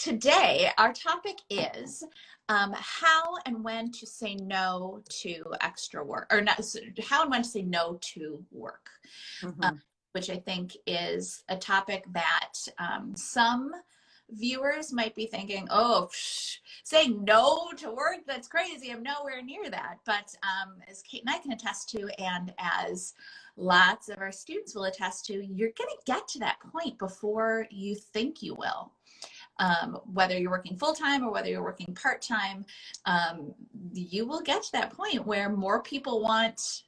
today our topic is how and when to say no to extra work, or not, how and when to say no to work, Mm-hmm. which I think is a topic that some viewers might be thinking, oh, saying no to work, that's crazy. I'm nowhere near that. But as Kate and I can attest to, and as lots of our students will attest to, you're going to get to that point before you think you will. Whether you're working full-time or whether you're working part-time, you will get to that point where more people want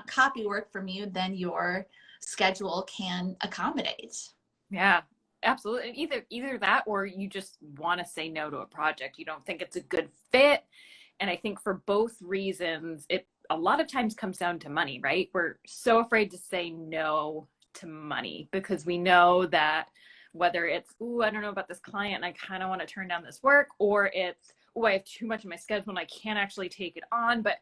copy work from you than your schedule can accommodate. Yeah, absolutely. Either that, or you just want to say no to a project. You don't think it's a good fit. And I think for both reasons, it a lot of times comes down to money, right? We're so afraid to say no to money because we know that whether it's, ooh, I don't know about this client and I kind of want to turn down this work, or it's, ooh, I have too much in my schedule and I can't actually take it on. But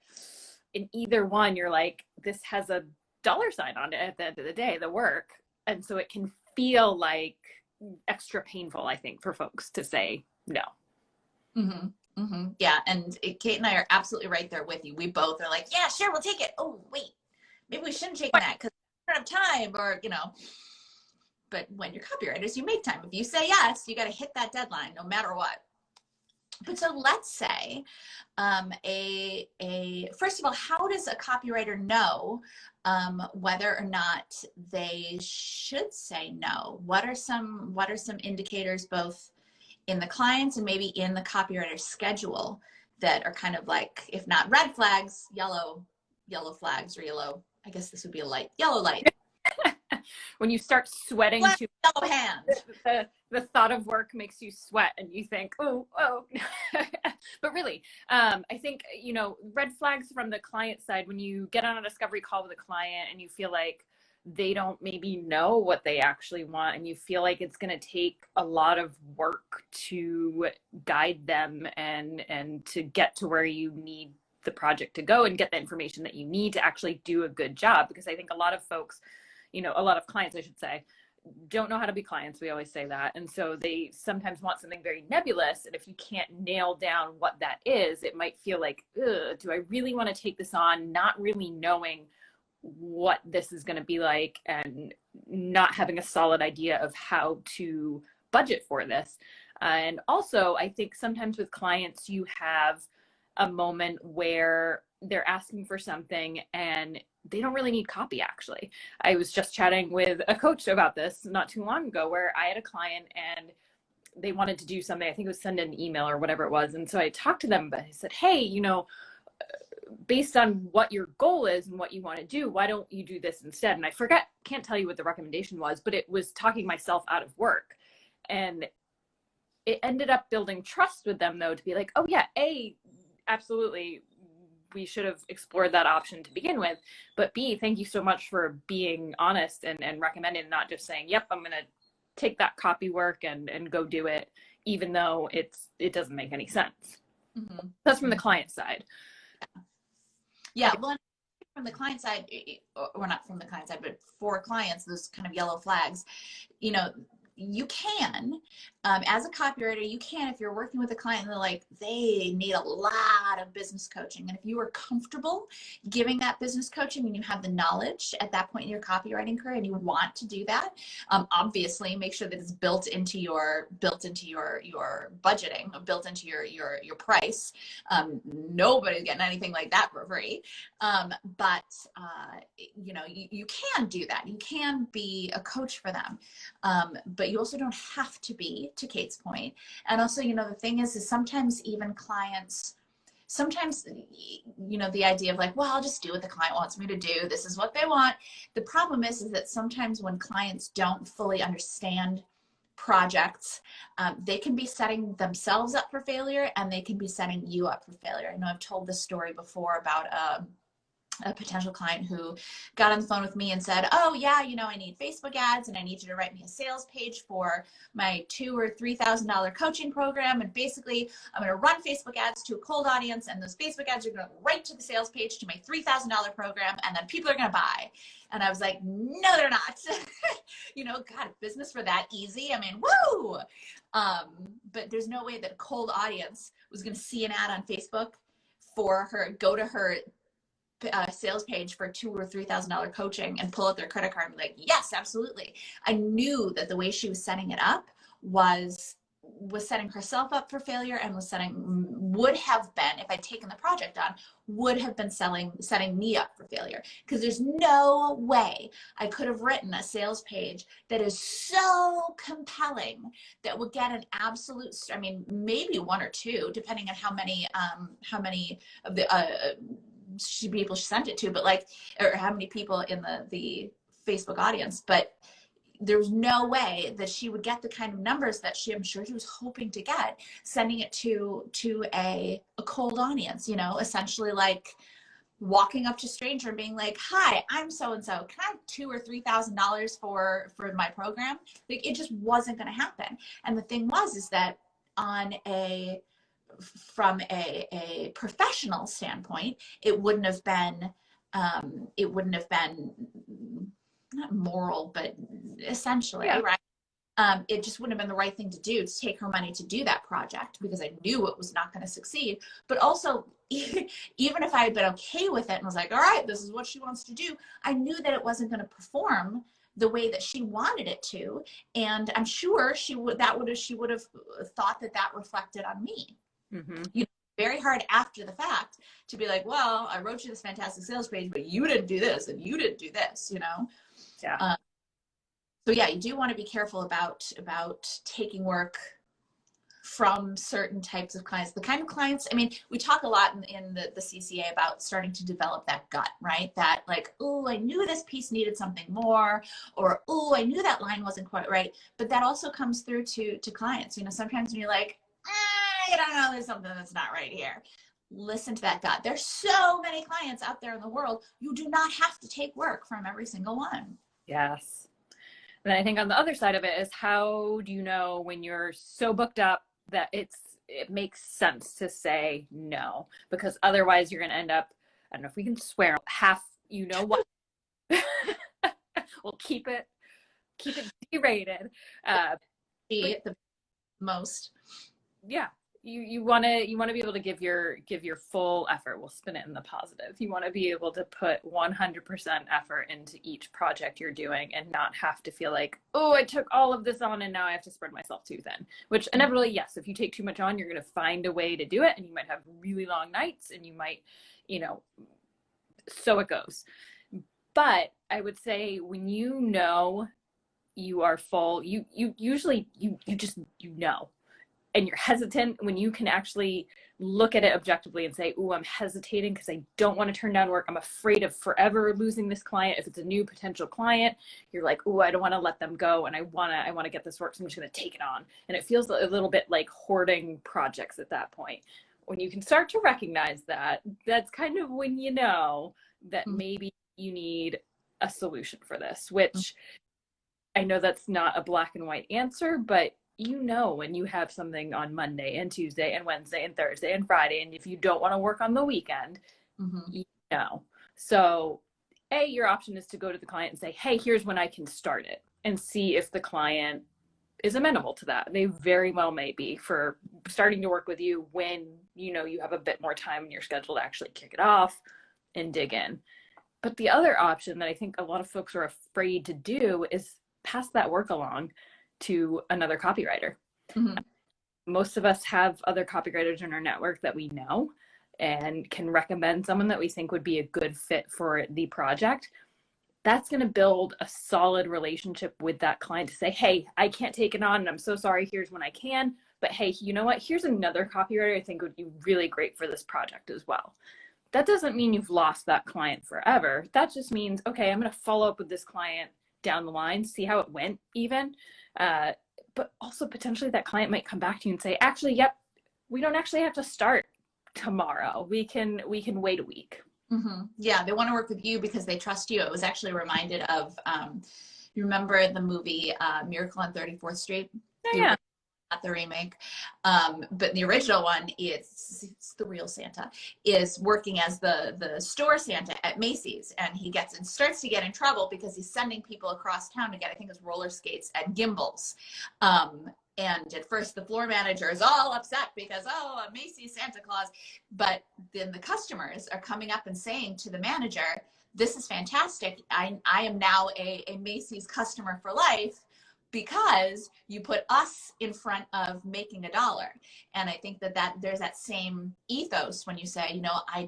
in either one, you're like, this has a dollar sign on it at the end of the day, the work. And so it can feel like extra painful, I think, for folks to say no. Mm-hmm. Mm-hmm. Yeah. And Kate and I are absolutely right there with you. We both are like, yeah, sure, we'll take it. Oh, wait, maybe we shouldn't take that because we don't have time, or, but when you're copywriters, you make time. If you say yes, you got to hit that deadline no matter what. But so let's say first of all, how does a copywriter know whether or not they should say no? What are some indicators, both in the clients and maybe in the copywriter's schedule, that are kind of like, if not red flags, yellow flags, or yellow, I guess this would be a light, yellow light. When you start sweating Flag, too, yellow hand. the thought of work makes you sweat and you think, oh. But really, I think, red flags from the client side, when you get on a discovery call with a client and you feel like they don't maybe know what they actually want, and you feel like it's going to take a lot of work to guide them and to get to where you need the project to go and get the information that you need to actually do a good job. Because I think a lot of folks, a lot of clients, I should say, don't know how to be clients. We always say that. And so they sometimes want something very nebulous. And if you can't nail down what that is, it might feel like, ugh, do I really want to take this on? Not really knowing what this is going to be like, and not having a solid idea of how to budget for this. And also, I think sometimes with clients, you have a moment where they're asking for something and they don't really need copy, actually. I was just chatting with a coach about this not too long ago, where I had a client and they wanted to do something. I think it was send an email or whatever it was. And so I talked to them, but I said, hey, based on what your goal is and what you want to do, why don't you do this instead? And I can't tell you what the recommendation was, but it was talking myself out of work. And it ended up building trust with them, though, to be like, oh yeah, absolutely, we should have explored that option to begin with. But B, thank you so much for being honest and recommending, not just saying, yep, I'm going to take that copy work and go do it, even though it doesn't make any sense. Mm-hmm. That's from the client side. Yeah, well, from the client side, or not from the client side, but for clients, those kind of yellow flags, you can, as a copywriter, you can, if you're working with a client and they need a lot of business coaching. And if you are comfortable giving that business coaching and you have the knowledge at that point in your copywriting career and you want to do that, obviously make sure that it's built into your budgeting, built into your price. Nobody's getting anything like that for free. But you can do that. You can be a coach for them. But you also don't have to be, to Kate's point. And also, the thing is sometimes even clients, the idea of like, well, I'll just do what the client wants me to do. This is what they want. The problem is that sometimes when clients don't fully understand projects, they can be setting themselves up for failure, and they can be setting you up for failure. I know I've told this story before about a potential client who got on the phone with me and said, oh yeah, I need Facebook ads and I need you to write me a sales page for my $2,000 or $3,000 coaching program. And basically I'm going to run Facebook ads to a cold audience, and those Facebook ads are going to right to the sales page to my $3,000 program. And then people are going to buy. And I was like, no, they're not. God, business for that easy. I mean, woo! But there's no way that a cold audience was going to see an ad on Facebook for her, go to her sales page for $2,000 or $3,000 coaching and pull out their credit card and be like, yes, absolutely. I knew that the way she was setting it up was setting herself up for failure, and would have been, if I'd taken the project on, would have been setting me up for failure. Because there's no way I could have written a sales page that is so compelling that would get an absolute, maybe one or two, depending on how many of the people she sent it to, but or how many people in the Facebook audience. But there's no way that she would get the kind of numbers that I'm sure she was hoping to get, sending it to a cold audience, essentially like walking up to a stranger and being like, hi, I'm so-and-so, can I have $2,000 or $3,000 for my program? Like, it just wasn't going to happen. And the thing is that from a professional standpoint, it wouldn't have been not moral, but essentially, yeah. Right? It just wouldn't have been the right thing to do, to take her money to do that project, because I knew it was not going to succeed. But also, even if I had been okay with it and was like, all right, this is what she wants to do, I knew that it wasn't going to perform the way that she wanted it to. And I'm sure she would have thought that reflected on me. Mm-hmm. Very hard after the fact to be like, well, I wrote you this fantastic sales page, but you didn't do this and you didn't do this, Yeah. So yeah, you do want to be careful about taking work from certain types of clients. The kind of clients, we talk a lot in the CCA about starting to develop that gut, right? That like, oh, I knew this piece needed something more, or, oh, I knew that line wasn't quite right. But that also comes through to clients. Sometimes when you're like, I don't know, there's something that's not right here. Listen to that gut. There's so many clients out there in the world. You do not have to take work from every single one. Yes. And I think on the other side of it is, how do you know when you're so booked up that it makes sense to say no? Because otherwise you're going to end up, I don't know if we can swear, what? We'll keep it G-rated. The most. Yeah. You want to be able to give your full effort. We'll spin it in the positive. You want to be able to put 100% effort into each project you're doing and not have to feel like, oh, I took all of this on and now I have to spread myself too thin. Which inevitably, yes, if you take too much on, you're going to find a way to do it, and you might have really long nights, and you might, so it goes. But I would say when you are full, you usually just know. And you're hesitant, when you can actually look at it objectively and say, oh, I'm hesitating because I don't want to turn down work. I'm afraid of forever losing this client. If it's a new potential client, you're like, oh, I don't want to let them go, and I want to get this work, so I'm just going to take it on. And it feels a little bit like hoarding projects at that point. When you can start to recognize that, that's kind of when you know that maybe you need a solution for this, which I know that's not a black and white answer, but when you have something on Monday and Tuesday and Wednesday and Thursday and Friday, and if you don't want to work on the weekend, So your option is to go to the client and say, hey, here's when I can start it, and see if the client is amenable to that. They very well may be, for starting to work with you when you have a bit more time in your schedule to actually kick it off and dig in. But the other option that I think a lot of folks are afraid to do is pass that work along to another copywriter. Mm-hmm. Most of us have other copywriters in our network that we know and can recommend someone that we think would be a good fit for the project. That's going to build a solid relationship with that client to say, hey, I can't take it on, and I'm so sorry, here's when I can, but hey, you know what? Here's another copywriter I think would be really great for this project as well. That doesn't mean you've lost that client forever. That just means, okay, I'm going to follow up with this client down the line, see how it went even. But also potentially that client might come back to you and say, actually, yep, we don't actually have to start tomorrow. We can wait a week. Yeah, they want to work with you because they trust you. It was actually reminded of, you remember the movie Miracle on 34th Street? Oh, yeah. Not the remake. But the original one, it's the real Santa, is working as the store Santa at Macy's. And he starts to get in trouble because he's sending people across town to get, I think it's roller skates at Gimbals. And at first the floor manager is all upset because, oh, a Macy's Santa Claus. But then the customers are coming up and saying to the manager, this is fantastic. I am now a Macy's customer for life because you put us in front of making $1. And I think that there's that same ethos when you say, I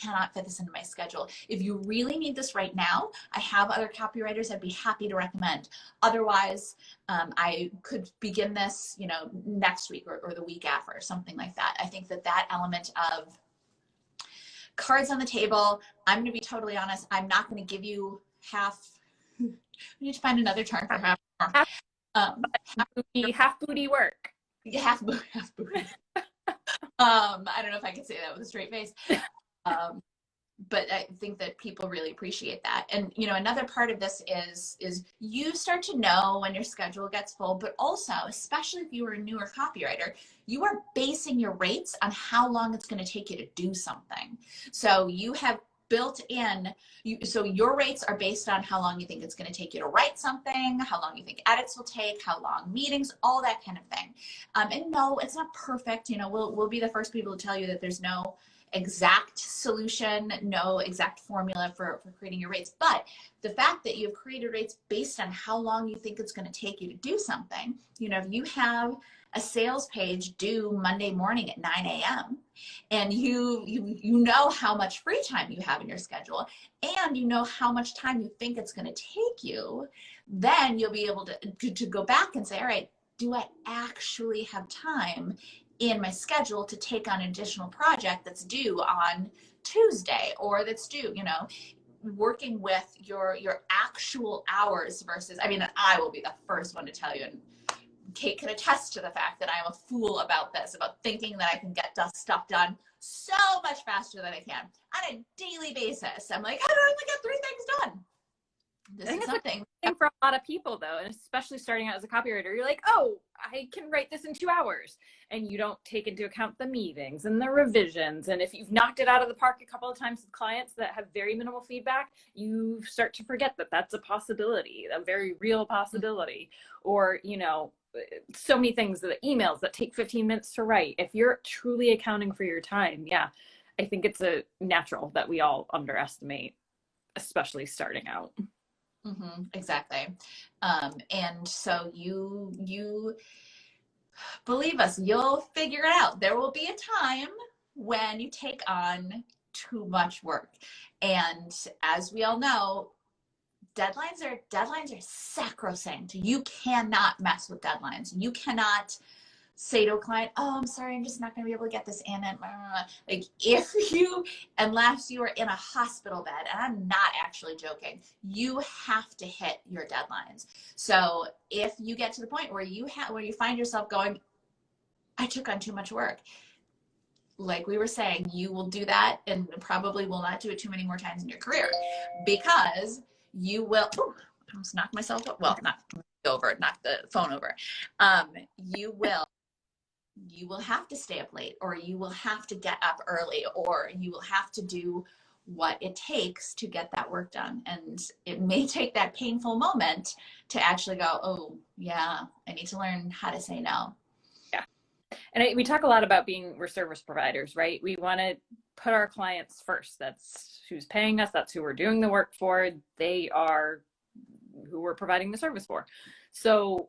cannot fit this into my schedule. If you really need this right now, I have other copywriters I'd be happy to recommend. Otherwise, I could begin this, next week or the week after, or something like that. I think that element of cards on the table, I'm going to be totally honest, I'm not going to give you half. We need to find another term for half. Half booty work. Half booty. I don't know if I can say that with a straight face. But I think that people really appreciate that. And, another part of this is you start to know when your schedule gets full, but also, especially if you are a newer copywriter, you are basing your rates on how long it's going to take you to do something. So you have built in, so your rates are based on how long you think it's going to take you to write something, how long you think edits will take, how long meetings, all that kind of thing. And no, it's not perfect. We'll be the first people to tell you that there's no exact solution, no exact formula for creating your rates. But the fact that you've created rates based on how long you think it's going to take you to do something, if you have a sales page due Monday morning at 9 a.m. and you know how much free time you have in your schedule, and you know how much time you think it's going to take you, then you'll be able to go back and say, all right, do I actually have time in my schedule to take on an additional project that's due on Tuesday, or that's due, working with your actual hours versus, I will be the first one to tell you, and Kate can attest to the fact that I'm a fool about this, about thinking that I can get stuff done so much faster than I can on a daily basis. I'm like, I don't only get 3 things done. This is something for a lot of people, though, and especially starting out as a copywriter, you're like, oh, I can write this in 2 hours, and you don't take into account the meetings and the revisions. And if you've knocked it out of the park a couple of times with clients that have very minimal feedback, you start to forget that that's a possibility, a very real possibility. Or so many things, the emails that take 15 minutes to write. If you're truly accounting for your time, I think it's a natural that we all underestimate, especially starting out. Exactly. And so you believe us, you'll figure it out. There will be a time when you take on too much work. And as we all know, deadlines are sacrosanct. You cannot mess with deadlines. You cannot say to a client, oh, I'm sorry, I'm just not going to be able to get this in. And unless you are in a hospital bed, and I'm not actually joking, you have to hit your deadlines. So if you get to the point where you find yourself going, I took on too much work, like we were saying, you will do that and probably will not do it too many more times in your career, because you will, I almost knocked myself up. Well, not over, knock the phone over. You will have to stay up late, or you will have to get up early, or you will have to do what it takes to get that work done. And it may take that painful moment to actually go, oh yeah, I need to learn how to say no. Yeah. And we talk a lot about we're service providers, right? We want to put our clients first. That's who's paying us. That's who we're doing the work for. They are who we're providing the service for. So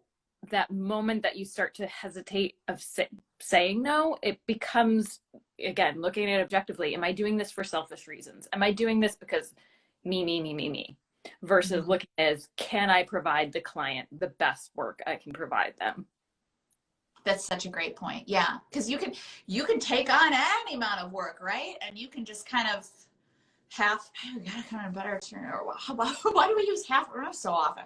that moment that you start to hesitate of saying no, it becomes, again, looking at it objectively. Am I doing this for selfish reasons? Am I doing this because me? Versus looking as, can I provide the client the best work I can provide them? That's such a great point. Yeah. Because you can take on any amount of work, right? And you can just kind of better term, or why do we use half so often?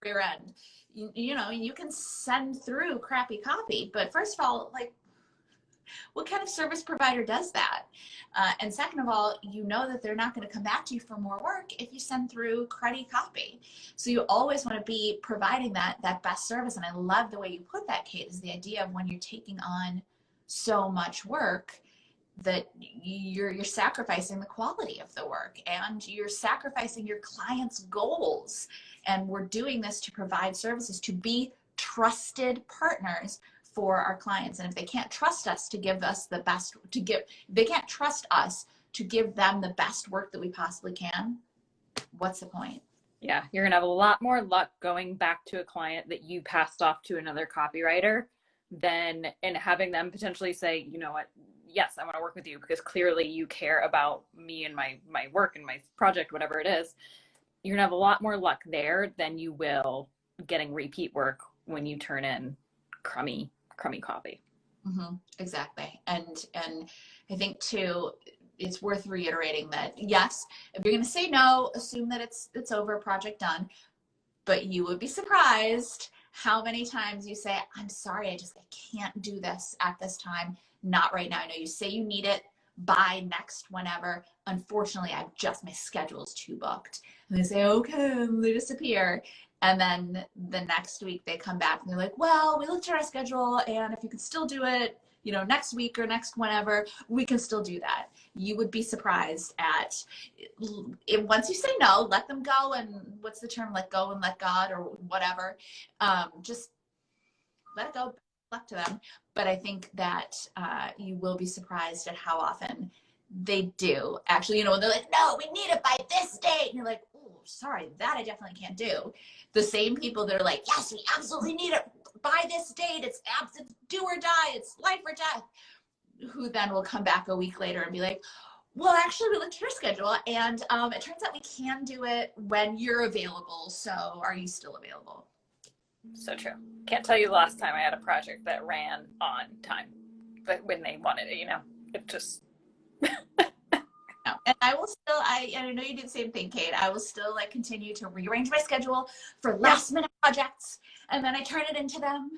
Rear end. You can send through crappy copy, but first of all, like, What kind of service provider does that? And second of all, you know that they're not going to come back to you for more work if you send through cruddy copy. So you always want to be providing that best service. And I love the way you put that, Kate, is the idea of when you're taking on so much work, that you're sacrificing the quality of the work, and you're sacrificing your clients' goals. And we're doing this to provide services, to be trusted partners for our clients. And if they can't trust us to give us the best, they can't trust us to give them the best work that we possibly can, what's the point? Yeah, you're gonna have a lot more luck going back to a client that you passed off to another copywriter than in having them potentially say, you know what, yes, I want to work with you because clearly you care about me and my work and my project, whatever it is. You're gonna have a lot more luck there than you will getting repeat work when you turn in crummy copy. Mm-hmm, exactly. And I think too, it's worth reiterating that yes, if you're going to say no, assume that it's over, project done. But you would be surprised how many times you say, I'm sorry, I can't do this at this time. Not right now. I know you say you need it by next whenever. Unfortunately, my schedule is too booked. And they say, okay, and they disappear. And then the next week they come back and they're like, well, we looked at our schedule, and if you could still do it, next week or next whenever, we can still do that. You would be surprised at it. Once you say no, let them go. And what's the term? Let go and let God, or whatever. Just let it go. Luck to them. But I think that you will be surprised at how often they do actually, they're like, no, we need it by this date. And you're like, oh, sorry, that I definitely can't do. The same people that are like, yes, we absolutely need it by this date. It's do or die. It's life or death. Who then will come back a week later and be like, well, actually, we looked at your schedule, and it turns out we can do it when you're available. So are you still available? So true. Can't tell you the last time I had a project that ran on time, but when they wanted it, it just... No. And I will still, and I know you do the same thing, Kate. I will still continue to rearrange my schedule for last minute projects. And then I turn it into them,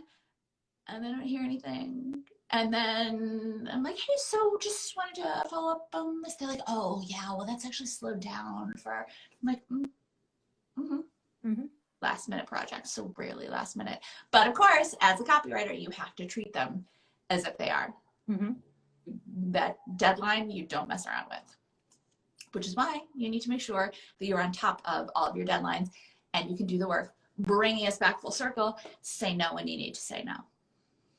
and then I don't hear anything. And then I'm like, hey, so just wanted to follow up on this. They're like, oh yeah, well, that's actually slowed down for, I'm like, last minute projects. So rarely last minute. But of course, as a copywriter, you have to treat them as if they are. That deadline you don't mess around with, which is why you need to make sure that you're on top of all of your deadlines and you can do the work, bringing us back full circle. Say no when you need to say no.